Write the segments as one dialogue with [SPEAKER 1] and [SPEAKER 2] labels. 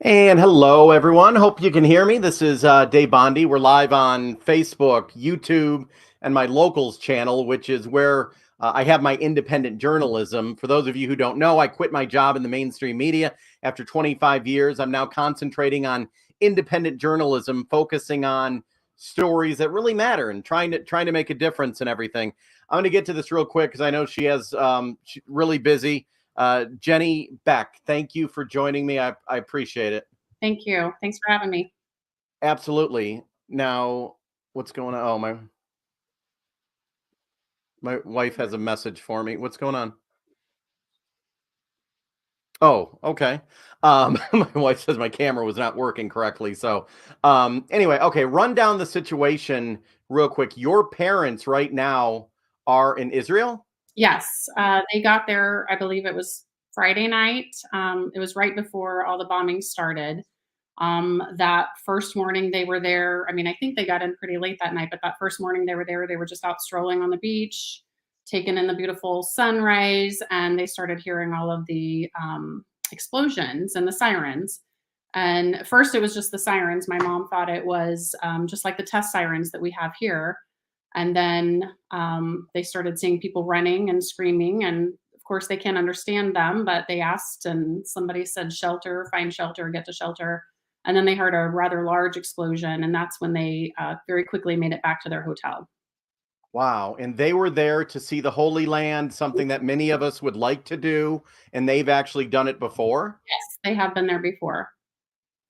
[SPEAKER 1] And hello, everyone. Hope you can hear me. This is Dave Bondy. We're live on Facebook, YouTube, and my locals channel, which is where I have my independent journalism. For those of you who don't know, I quit my job in the mainstream media after 25 years. I'm now concentrating on independent journalism, focusing on stories that really matter and trying to make a difference in everything. I'm going to get to this real quick because I know she's really busy. Jenny Beck, thank you for joining me. I appreciate it.
[SPEAKER 2] Thank you. Thanks for having me.
[SPEAKER 1] Absolutely. Now, what's going on? Oh, my wife has a message for me. What's going on? Oh, okay. My wife says my camera was not working correctly. So, anyway, okay, run down the situation real quick. Your parents right now are in Israel?
[SPEAKER 2] Yes, they got there, I believe it was Friday night. It was right before all the bombings started. That first morning they were there. I mean, I think they got in pretty late that night, but that first morning they were there. They were just out strolling on the beach, taking in the beautiful sunrise, and they started hearing all of the explosions and the sirens. And first, it was just the sirens. My mom thought it was just like the test sirens that we have here. And then they started seeing people running and screaming. And of course, they can't understand them, but they asked, and somebody said, shelter, find shelter, get to shelter. And then they heard a rather large explosion. And that's when they very quickly made it back to their hotel.
[SPEAKER 1] Wow. And they were there to see the Holy Land, something that many of us would like to do, and they've actually done it before.
[SPEAKER 2] Yes, they have been there before.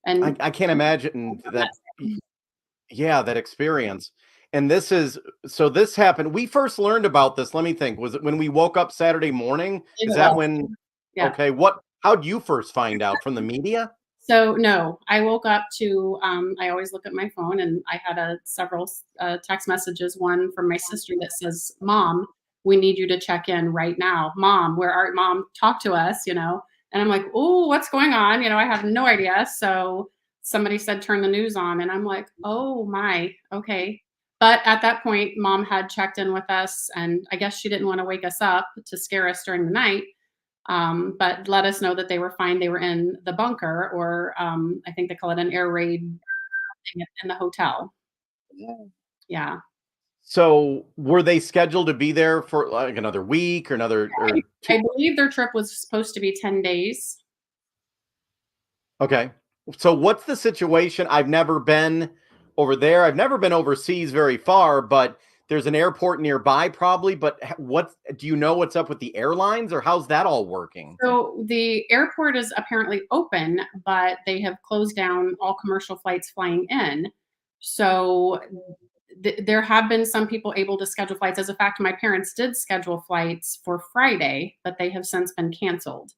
[SPEAKER 1] I can't imagine that. Yeah, that experience. And this happened. We first learned about this. Let me think. Was it when we woke up Saturday morning? Is that when?
[SPEAKER 2] Yeah.
[SPEAKER 1] Okay. How'd you first find out from the media?
[SPEAKER 2] So no, I woke up to. I always look at my phone, and I had several text messages. One from my sister that says, "Mom, we need you to check in right now. Mom, where are Mom? Talk to us." And I'm like, "Oh, what's going on?" I have no idea. So somebody said, "Turn the news on," and I'm like, "Oh my, okay." But at that point, Mom had checked in with us, and I guess she didn't want to wake us up to scare us during the night, but let us know that they were fine. They were in the bunker, or I think they call it an air raid in the hotel. Yeah.
[SPEAKER 1] So were they scheduled to be there for like another week or another
[SPEAKER 2] I,
[SPEAKER 1] or two?
[SPEAKER 2] I believe their trip was supposed to be 10 days.
[SPEAKER 1] Okay. So what's the situation? I've never been over there. I've never been overseas very far, but there's an airport nearby probably. But what do you know what's up with the airlines or how's that all working?
[SPEAKER 2] So the airport is apparently open, but they have closed down all commercial flights flying in. So there have been some people able to schedule flights. As a fact, my parents did schedule flights for Friday, but they have since been canceled.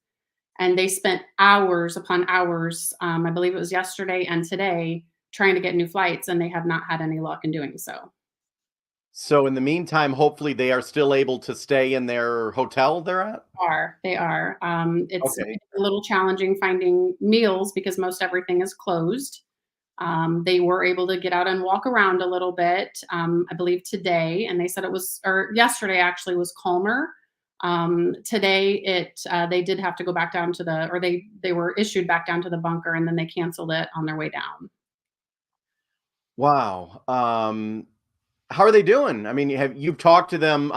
[SPEAKER 2] And they spent hours upon hours, I believe it was yesterday and today, trying to get new flights, and they have not had any luck in doing so.
[SPEAKER 1] So in the meantime, hopefully they are still able to stay in their hotel they're at.
[SPEAKER 2] They are. It's
[SPEAKER 1] Okay.
[SPEAKER 2] a little challenging finding meals because most everything is closed. They were able to get out and walk around a little bit, I believe today, and they said or yesterday actually was calmer. Today they did have to go back down to or they were issued back down to the bunker, and then they canceled it on their way down.
[SPEAKER 1] Wow. How are they doing? I mean, you've talked to them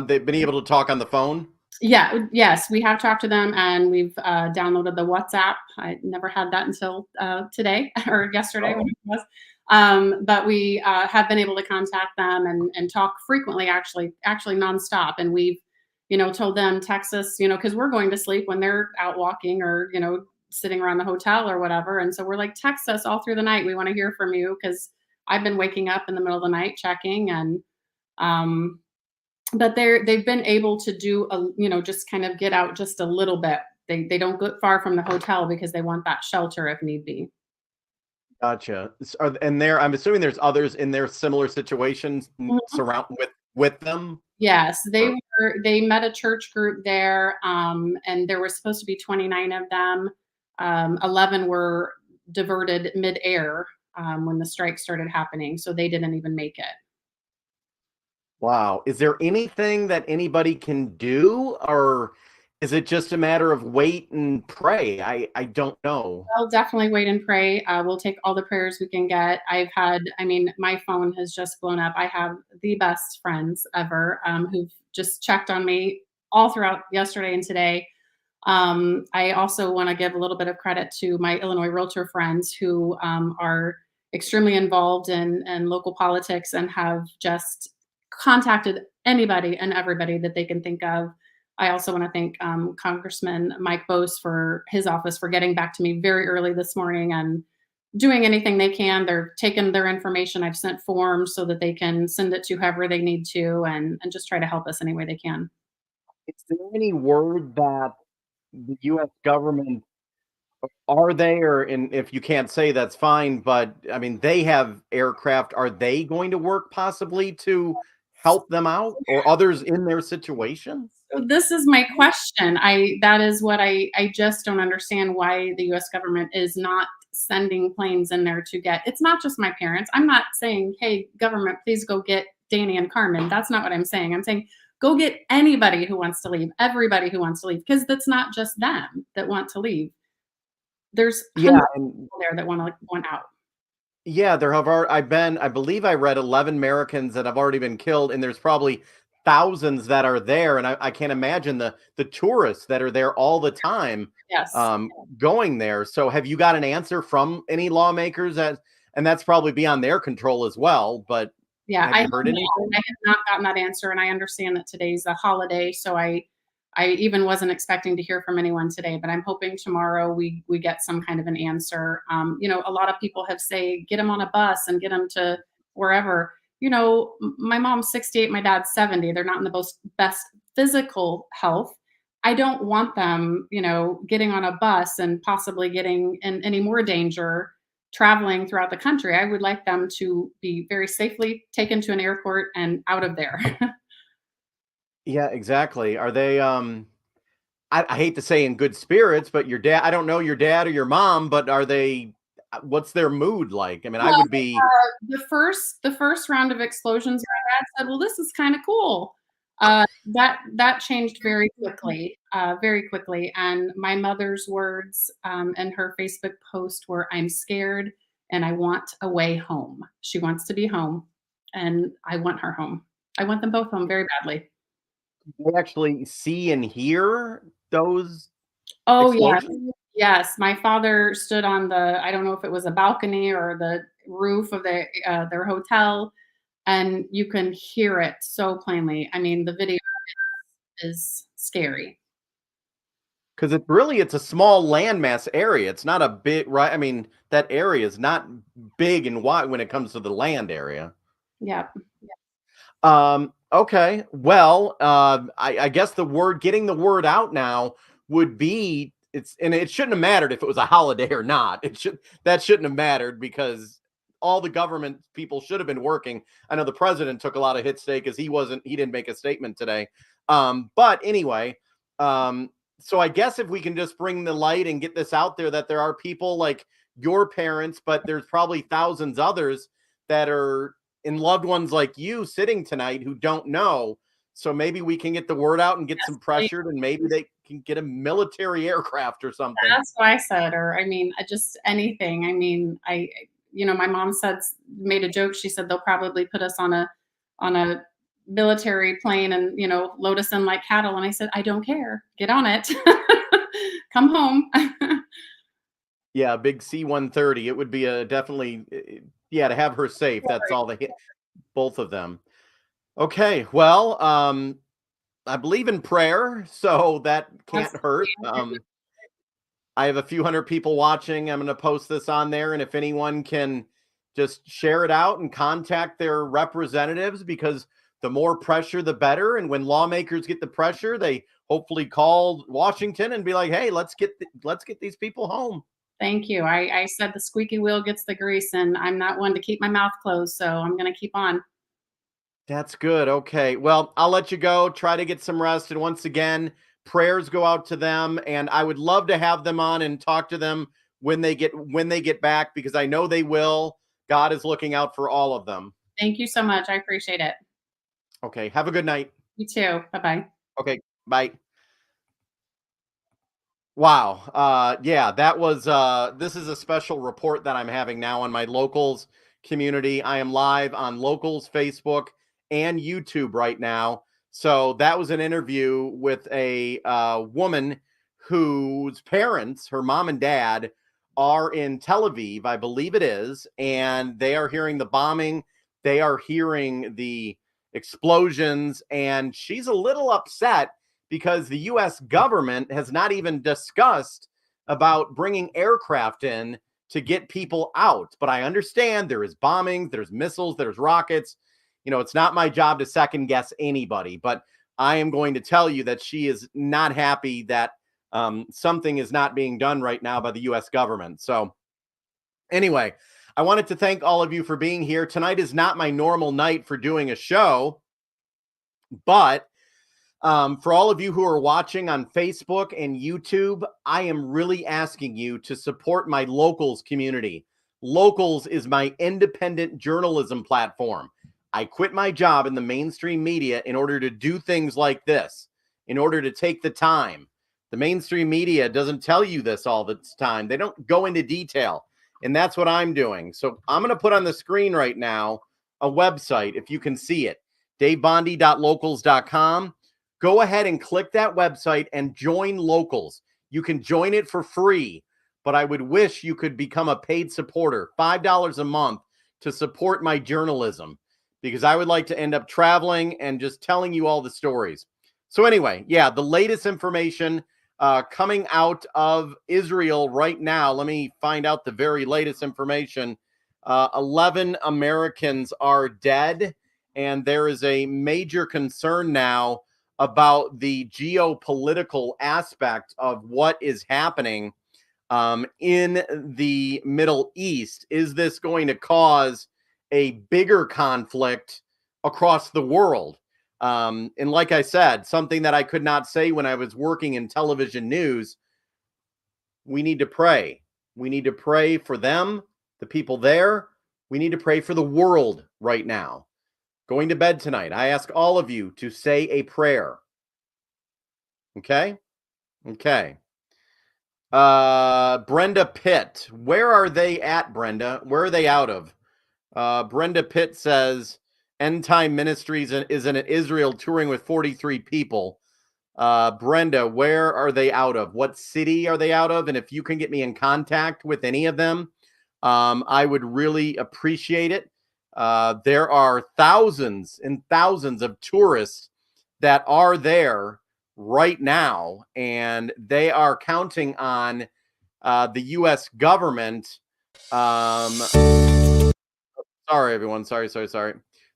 [SPEAKER 1] they've been able to talk on the phone?
[SPEAKER 2] Yeah, yes, we have talked to them, and we've downloaded the WhatsApp. I never had that until today or yesterday when
[SPEAKER 1] Oh,
[SPEAKER 2] it was. But we have been able to contact them and talk frequently, actually nonstop. And we've, told them text us, because we're going to sleep when they're out walking or sitting around the hotel or whatever. And so we're like, text us all through the night. We want to hear from you because I've been waking up in the middle of the night checking and. Um, but they've been able to do just kind of get out just a little bit. They don't go far from the hotel because they want that shelter if need be.
[SPEAKER 1] gotcha. And there, I'm assuming there's others in their similar situations
[SPEAKER 2] Mhm.
[SPEAKER 1] surround with them.
[SPEAKER 2] Yes,
[SPEAKER 1] Or,
[SPEAKER 2] they met a church group there, and there were supposed to be 29 of them. 11 were diverted midair when the strike started happening, so they didn't even make it.
[SPEAKER 1] wow. Is there anything that anybody can do, or Is it just a matter of wait and pray? I don't know.
[SPEAKER 2] I'll definitely wait and pray. We'll take all the prayers we can get. I mean, my phone has just blown up. I have the best friends ever who've just checked on me all throughout yesterday and today. I also want to give a little bit of credit to my Illinois realtor friends who are extremely involved in local politics and have just contacted anybody and everybody that they can think of. I also want to thank Congressman Mike Bose for his office for getting back to me very early this morning and doing anything they can. They're taking their information. I've sent forms so that they can send it to whoever they need to and just try to help us any way they can.
[SPEAKER 1] Is there any word that the U.S. government are they, or and if you can't say that's fine, but I mean they have aircraft. Are they going to work possibly to help them out or others in their situation?
[SPEAKER 2] So this is my question. I that is what I just don't understand why the US government is not sending planes in there to get. It's not just my parents. I'm not saying, "Hey, government, please go get Danny and Carmen." That's not what I'm saying. I'm saying go get anybody who wants to leave, everybody who wants to leave because that's not just them that want to leave. There's
[SPEAKER 1] Yeah,
[SPEAKER 2] hundreds of
[SPEAKER 1] and
[SPEAKER 2] people there that want out.
[SPEAKER 1] yeah, there have already, I believe I read 11 Americans that have already been killed, and there's probably thousands that are there. And I can't imagine the tourists that are there all the time
[SPEAKER 2] Yes.
[SPEAKER 1] going there. So have you got an answer from any lawmakers that, and that's probably beyond their control as well, but
[SPEAKER 2] Yeah,
[SPEAKER 1] have you heard
[SPEAKER 2] I
[SPEAKER 1] anything?
[SPEAKER 2] have not gotten that answer, and I understand that today's a holiday, so I even wasn't expecting to hear from anyone today, but I'm hoping tomorrow we get some kind of an answer. A lot of people have say get them on a bus and get them to wherever. My mom's 68, my dad's 70. They're not in the best physical health. I don't want them, getting on a bus and possibly getting in any more danger traveling throughout the country. I would like them to be very safely taken to an airport and out of there.
[SPEAKER 1] Yeah, exactly. Are they I hate to say in good spirits, but your dad, I don't know your dad or your mom, but are they what's their mood like? I mean, I
[SPEAKER 2] Well,
[SPEAKER 1] would be
[SPEAKER 2] the first round of explosions, my dad said, "Well, this is kinda cool." That changed very quickly, and my mother's words, in her Facebook post were, "I'm scared and I want a way home." She wants to be home, and I want her home. I want them both home very badly.
[SPEAKER 1] they actually see and hear those
[SPEAKER 2] Oh, yes.
[SPEAKER 1] explosions?
[SPEAKER 2] Yes, my father stood on the I don't know if it was a balcony or the roof of their hotel, and you can hear it so plainly. I mean, the video is scary.
[SPEAKER 1] Because it's a small landmass area. It's not a big, right? I mean, that area is not big and wide when it comes to the land area.
[SPEAKER 2] Yep.
[SPEAKER 1] Okay. Well, I guess getting the word out now would be and it shouldn't have mattered if it was a holiday or not. That shouldn't have mattered because all the government people should have been working. I know the president took a lot of hits today because he didn't make a statement today. But anyway, um, so I guess if we can just bring the light and get this out there that there are people like your parents, but there's probably thousands others that are and loved ones like you sitting tonight who don't know. So maybe we can get the word out and get
[SPEAKER 2] Yes,
[SPEAKER 1] some
[SPEAKER 2] please.
[SPEAKER 1] pressured, and maybe they can get a military aircraft or something.
[SPEAKER 2] That's what I said, or I mean, just anything. I mean, my mom made a joke. She said they'll probably put us on a military plane and load us in like cattle. And I said, I don't care. Get on it. Come home.
[SPEAKER 1] Yeah, big C-130. It would be a definitely, yeah, to have her safe. That's all they hit, both of them. Okay, well, I believe in prayer, so that can't hurt.
[SPEAKER 2] Absolutely.
[SPEAKER 1] I have a few hundred people watching. I'm going to post this on there. And if anyone can just share it out and contact their representatives, because the more pressure, the better. And when lawmakers get the pressure, they hopefully call Washington and be like, hey, let's get these people home.
[SPEAKER 2] Thank you. I said the squeaky wheel gets the grease, and I'm not one to keep my mouth closed, so I'm going to keep on.
[SPEAKER 1] That's good. Okay. Well, I'll let you go. Try to get some rest. And once again, prayers go out to them. And I would love to have them on and talk to them when they get back because I know they will. God is looking out for all of them.
[SPEAKER 2] Thank you so much. I appreciate it.
[SPEAKER 1] Okay. Have a good night.
[SPEAKER 2] You too. Bye bye.
[SPEAKER 1] Okay. Bye. Wow. Yeah, that was this is a special report that I'm having now on my locals community. I am live on locals Facebook and YouTube right now. So that was an interview with a woman whose parents, her mom and dad, are in Tel Aviv, I believe it is, and they are hearing the bombing, they are hearing the explosions, and she's a little upset because the US government has not even discussed about bringing aircraft in to get people out. But I understand there is bombing, there's missiles, there's rockets. You know, it's not my job to second guess anybody, but I am going to tell you that she is not happy that something is not being done right now by the US government. So, anyway, I wanted to thank all of you for being here. Tonight is not my normal night for doing a show, but for all of you who are watching on Facebook and YouTube, I am really asking you to support my locals community. Locals is my independent journalism platform. I quit my job in the mainstream media in order to do things like this, in order to take the time. The mainstream media doesn't tell you this all the time. They don't go into detail. And that's what I'm doing. So I'm going to put on the screen right now a website, if you can see it, davebondy.locals.com. Go ahead and click that website and join locals. You can join it for free, but I would wish you could become a paid supporter, $5 a month to support my journalism, because I would like to end up traveling and just telling you all the stories. So anyway, yeah, the latest information coming out of Israel right now. Let me find out the very latest information. 11 Americans are dead, and there is a major concern now about the geopolitical aspect of what is happening in the Middle East. Is this going to cause a bigger conflict across the world? And like I said, something that I could not say when I was working in television news, we need to pray. We need to pray for them, the people there. We need to pray for the world right now. Going to bed tonight, I ask all of you to say a prayer. Okay? Okay. Brenda Pitt. Where are they at, Brenda? Where are they out of? Brenda Pitt says End Time Ministries is in Israel touring with 43 people. Brenda, where are they out of? What city are they out of? And if you can get me in contact with any of them, I would really appreciate it. There are thousands and thousands of tourists that are there right now, and they are counting on the U.S. government. Sorry, everyone. Sorry.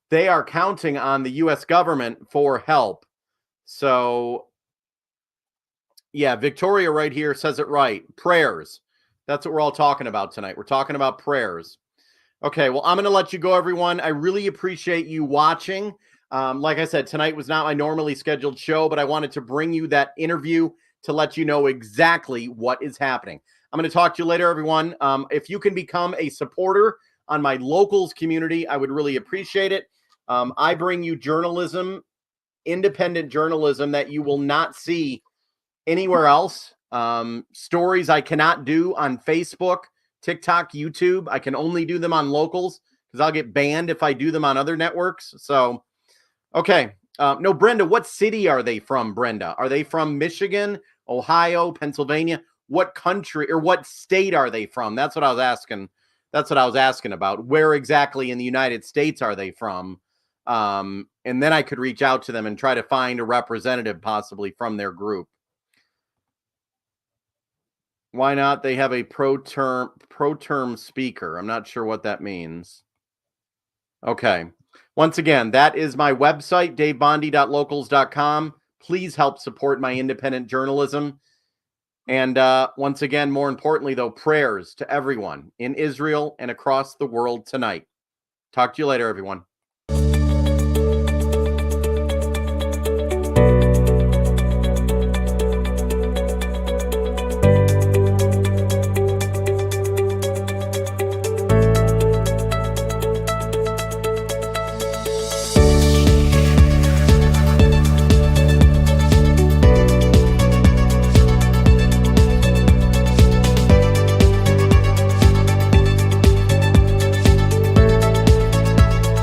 [SPEAKER 1] They are counting on the U.S. government for help. So, yeah, Victoria right here says it right. Prayers. That's what we're all talking about tonight. We're talking about prayers. Okay, well, I'm going to let you go, everyone. I really appreciate you watching. Like I said, tonight was not my normally scheduled show, but I wanted to bring you that interview to let you know exactly what is happening. I'm going to talk to you later, everyone. If you can become a supporter on my locals community, I would really appreciate it. I bring you journalism, independent journalism that you will not see anywhere else. Stories I cannot do on Facebook, TikTok, YouTube. I can only do them on locals because I'll get banned if I do them on other networks. So, okay. No, Brenda, what city are they from, Brenda? Are they from Michigan, Ohio, Pennsylvania? What country or what state are they from? That's what I was asking. That's what I was asking about. Where exactly in the United States are they from? And then I could reach out to them and try to find a representative possibly from their group. Why not? They have a pro term speaker. I'm not sure what that means. Okay. Once again, that is my website, davebondy.locals.com. Please help support my independent journalism. And once again, more importantly, though, prayers to everyone in Israel and across the world tonight. Talk to you later, everyone.